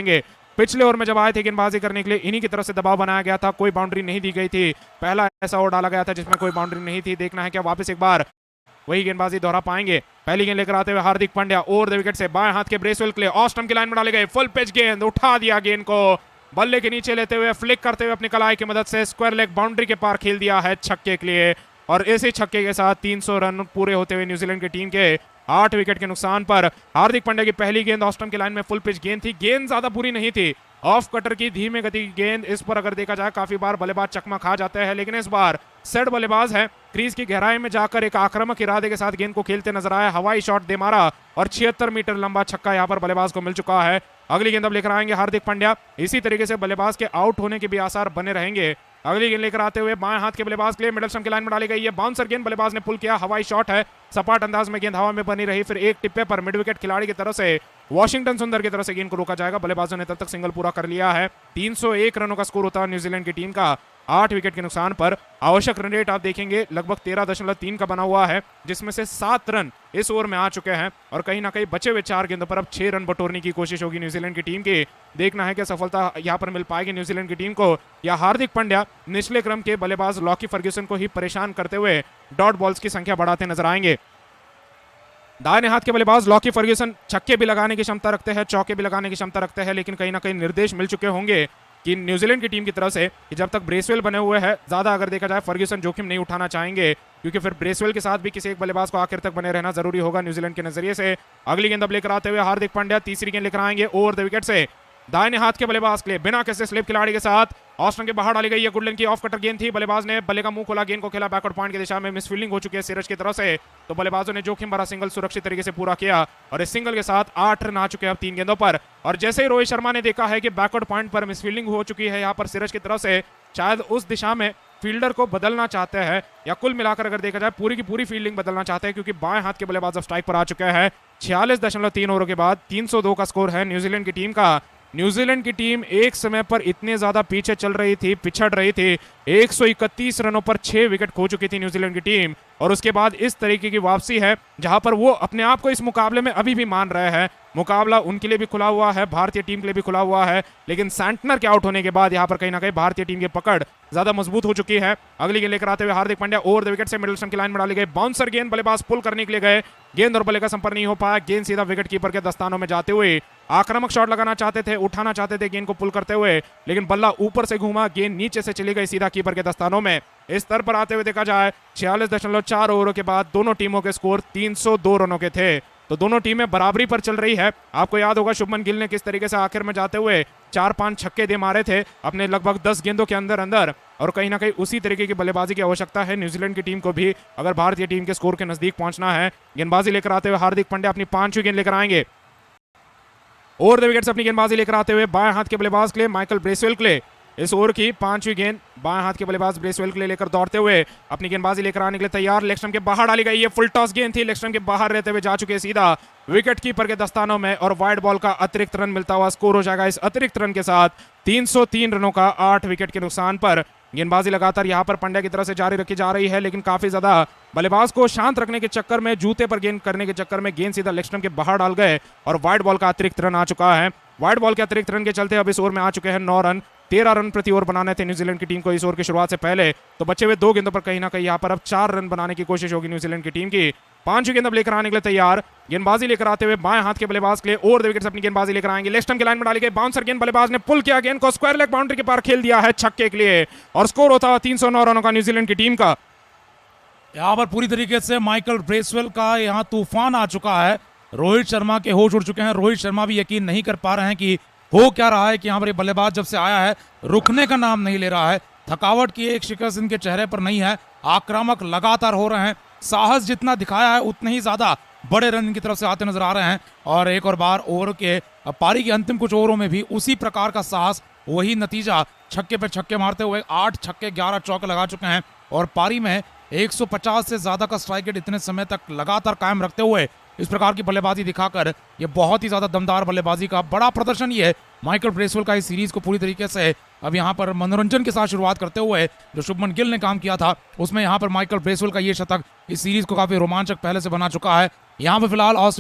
आएंगे। पिछले ओवर में जब आए थे गेंदबाजी करने के लिए इन्हीं की तरफ से दबाव बनाया गया था, कोई बाउंड्री नहीं दी गई थी। पहला ऐसा ओवर डाला गया था जिसमें कोई बाउंड्री नहीं थी। देखना है क्या वापस एक बार वही गेंदबाजी दोहरा पाएंगे। पहली गेंद लेकर आते हुए Hardik Pandya over the wicket से बाएं हाथ के ब्रेसवेल के लिए ऑफ स्टंप की लाइन में डाले गए। फुल पिच गेंद, उठा दिया गेंद को बल्ले के नीचे लेते हुए फ्लिक करते हुए अपनी कलाई की मदद से स्क्वायर लेग बाउंड्री के पार खेल दिया है छक्के के लिए। और इसी छक्के के साथ 300 रन पूरे होते हुए न्यूजीलैंड की टीम के 8 विकेट के नुकसान पर हार्दिक पांड्या की पहली गेंद ऑफ स्टंप की लाइन में फुल पिच गेंद थी। गेंद ज्यादा बुरी नहीं थी, ऑफ कटर की धीमे गति की गेंद। इस पर अगर देखा जाए काफी बार बल्लेबाज चकमा खा जाते हैं, लेकिन इस बार सेट बल्लेबाज है, क्रीज की गहराई में जाकर एक आक्रामक इरादे के साथ गेंद को खेलते नजर आया। हवाई शॉट दे मारा और 76 मीटर लंबा छक्का यहां पर बल्लेबाज को मिल चुका है। अगली गेंद अब लेकर आएंगे हार्दिक पांड्या। इसी तरीके से बल्लेबाज के आउट होने के भी आसार बने रहेंगे। अगली गेंद लेकर आते हुए बाएं हाथ के बल्लेबाज के लिए मिडल स्टंप की लाइन में डाली गई है। बाउंसर गेंद बल्लेबाज ने पुल किया, हवाई शॉट है, सपाट अंदाज में गेंद हवा में बनी रही। फिर एक टिप्पे पर मिड विकेट खिलाड़ी की तरफ से वॉशिंगटन सुंदर की तरफ से गेंद को रोका जाएगा। बल्लेबाजों ने तब तक सिंगल पूरा कर लिया है। 301 रनों का स्कोर होता है न्यूजीलैंड की टीम का 8 विकेट के नुकसान पर। आवश्यक रन रेट आप देखेंगे लगभग 13.3 का बना हुआ है, जिसमें से 7 रन इस ओवर में आ चुके हैं। और कहीं ना कहीं बचे हुए 4 गेंदों पर अब 6 रन बटोरने की कोशिश होगी न्यूजीलैंड की टीम की। देखना है कि सफलता यहां पर मिल पाएगी न्यूजीलैंड की टीम को, या हार्दिक पांड्या निचले क्रम के बल्लेबाज लॉकी फर्ग्यूसन को ही परेशान करते हुए डॉट बॉल्स की संख्या बढ़ाते नजर आएंगे। दाहिने हाथ के बल्लेबाज लॉकी फर्ग्यूसन छक्के भी लगाने की क्षमता रखते हैं, चौके भी लगाने की क्षमता रखते हैं, लेकिन कहीं ना कहीं निर्देश मिल चुके होंगे कि न्यूजीलैंड की टीम की तरफ से कि जब तक ब्रेसवेल बने हुए हैं ज्यादा अगर देखा जाए फर्ग्यूसन जोखिम नहीं उठाना चाहेंगे, क्योंकि फिर ब्रेसवेल के साथ भी किसी एक बल्लेबाज को आखिर तक बने रहना जरूरी होगा न्यूजीलैंड के नजरिए से। अगली गेंद अब लेकर आते हुए हार्दिक पांड्या तीसरी गेंद लेकर आएंगे ओवर द विकेट से। दाहिने हाथ के बल्लेबाज के लिए बिना किसी स्लिप खिलाड़ी के साथ ऑस्टन के बाहर डाली गई है। गुडलैंड की ऑफ कटर गेंद थी, बल्लेबाज ने बल्ले का मुंह खोला, गेंद को खेला बैकवर्ड पॉइंट की दिशा में। मिसफील्डिंग हो चुकी है सिरज की तरफ से, तो बल्लेबाजों ने जोखिम भरा सिंगल सुरक्षित तरीके से पूरा किया और इस सिंगल के साथ 8 रन आ चुके हैं अब 3 गेंदों पर। और जैसे ही रोहित शर्मा ने देखा है कि बैकवर्ड पॉइंट पर मिसफील्डिंग हो चुकी है यहाँ पर सिरज की तरफ से, शायद उस दिशा में फील्डर को बदलना चाहते हैं, या कुल मिलाकर अगर देखा जाए पूरी की पूरी फील्डिंग बदलना चाहते हैं, क्योंकि बाएं हाथ के बल्लेबाज अब स्ट्राइक पर आ चुके हैं। 46.3 ओवरों के बाद 302 का स्कोर है न्यूजीलैंड की टीम का। न्यूजीलैंड की टीम एक समय पर इतने ज्यादा पीछे चल रही थी, पिछड़ रही थी। 131 रनों पर 6 विकेट खो चुकी थी न्यूजीलैंड की टीम, और उसके बाद इस तरीके की वापसी है जहां पर वो अपने आप को इस मुकाबले में अभी भी मान रहे हैं। मुकाबला उनके लिए भी खुला हुआ है, भारतीय टीम के लिए भी खुला हुआ है, लेकिन सैंटनर के आउट होने के बाद यहाँ पर कहीं ना कहीं भारतीय टीम की पकड़ ज्यादा मजबूत हो चुकी है। अगली गेंद लेकर आते हुए Hardik Pandya over the wicket से मिडल स्टंप की लाइन में डाली गई। बाउंसर गेंद, बल्लेबाज पुल करने के लिए गए, गेंद और बल्ले का संपर्क नहीं हो पाया। गेंद सीधा विकेट कीपर के दस्तानों में जाते हुए आक्रामक शॉट लगाना चाहते थे, उठाना चाहते थे गेंद को पुल करते हुए, लेकिन बल्ला ऊपर से घूमा, गेंद नीचे से चली गई सीधा कीपर के दस्तानों में। इस स्तर पर आते हुए देखा जाए 46.4 ओवरों के बाद दोनों टीमों के स्कोर 302 रनों के थे, तो दोनों टीमें बराबरी पर चल रही है। आपको याद होगा शुभमन गिल ने किस तरीके से आखिर में जाते हुए 4-5 छक्के दे मारे थे अपने लगभग 10 गेंदों के अंदर अंदर, और कहीं ना कहीं उसी तरीके की बल्लेबाजी की आवश्यकता है न्यूजीलैंड की टीम को भी अगर भारतीय टीम के स्कोर के नजदीक पहुंचना है। गेंदबाजी लेकर आते हुए हार्दिक पांड्या अपनी 5वीं गेंद लेकर आएंगे। ओवर द विकेट से अपनी गेंदबाजी लेकर आते हुए बाएं हाथ के बल्लेबाज के लिए माइकल ब्रेसवेल के लिए इस ओवर की 5वीं गेंद बाएं हाथ के बल्लेबाज ब्रेसवेल के लिए लेकर दौड़ते हुए अपनी गेंदबाजी लेकर आने के लिए तैयार। लेग स्टंप के बाहर डाली गई है, फुल टॉस गेंद थी, लेग स्टंप के बाहर रहते हुए जा चुके सीधा विकेट कीपर के दस्तानों में, और वाइड बॉल का अतिरिक्त रन मिलता हुआ स्कोर हो जाएगा इस अतिरिक्त रन के साथ 303 रनों का 8 विकेट के नुकसान पर। गेंदबाजी लगातार यहां पर पांड्या की तरफ से जारी रखी जा रही है, लेकिन काफी ज्यादा बल्लेबाज को शांत रखने के चक्कर में, जूते पर गेंद करने के चक्कर में गेंद सीधा लेग स्टंप के बाहर डाल गए और वाइड बॉल का अतिरिक्त रन आ चुका है। वाइड बॉल के अतिरिक्त रन के चलते अब इस ओवर में आ चुके हैं 9 रन। 13 रन प्रति ओवर बनाने थे न्यूजीलैंड की टीम को इस ओवर की शुरुआत से पहले, तो बचे हुए 2 गेंदों पर कहीं ना कहीं यहाँ पर अब 4 रन बनाने की कोशिश होगी न्यूजीलैंड की टीम की। 5वीं गेंद अब लेकर आने के लिए तैयार। गेंदबाजी लेकर आते हुए बाएं हाथ के बल्लेबाज के लिए ओवर द विकेट से अपनी गेंदबाजी लेकर आएंगे। लेग स्टंप की लाइन में डाली गई, बाउंसर गेंद, बल्लेबाज ने पुल किया, गेंद को स्क्वायर लेग बाउंड्री के पार खेल दिया है छक्के के लिए, और स्कोर होता है 309 रनों का न्यूजीलैंड की टीम का। यहाँ पर पूरी तरीके से माइकल ब्रेसवेल का यहाँ तूफान आ चुका है। रोहित शर्मा के होश उड़ चुके हैं। रोहित शर्मा भी यकीन नहीं कर पा रहे हैं कि हो क्या रहा है, कि यहाँ पर ये बल्लेबाज जब से आया है रुकने का नाम नहीं ले रहा है। थकावट की एक शिकस्त इनके चेहरे पर नहीं है, आक्रामक लगातार हो रहे हैं। साहस जितना दिखाया है उतने ही ज्यादा बड़े रन इनकी तरफ से आते नजर आ रहे हैं, और एक और बार ओवर के पारी के अंतिम कुछ ओवरों में भी उसी प्रकार का साहस, वही नतीजा, छक्के पे छक्के मारते हुए 8 छक्के 11 चौके लगा चुके हैं, और पारी में 150 से ज्यादा का स्ट्राइक रेट इतने समय तक लगातार कायम रखते हुए इस प्रकार की बल्लेबाजी दिखाकर ये बहुत ही ज्यादा दमदार बल्लेबाजी का बड़ा प्रदर्शन ये है माइकल ब्रेसवेल का इस सीरीज को पूरी तरीके से अब यहाँ पर मनोरंजन के साथ शुरुआत करते हुए जो शुभमन गिल ने काम किया था उसमें यहाँ पर माइकल ब्रेसवेल का ये शतक इस सीरीज को काफी रोमांचक पहले से बना चुका है। यहाँ पर फिलहाल ऑस्ट्रेलिया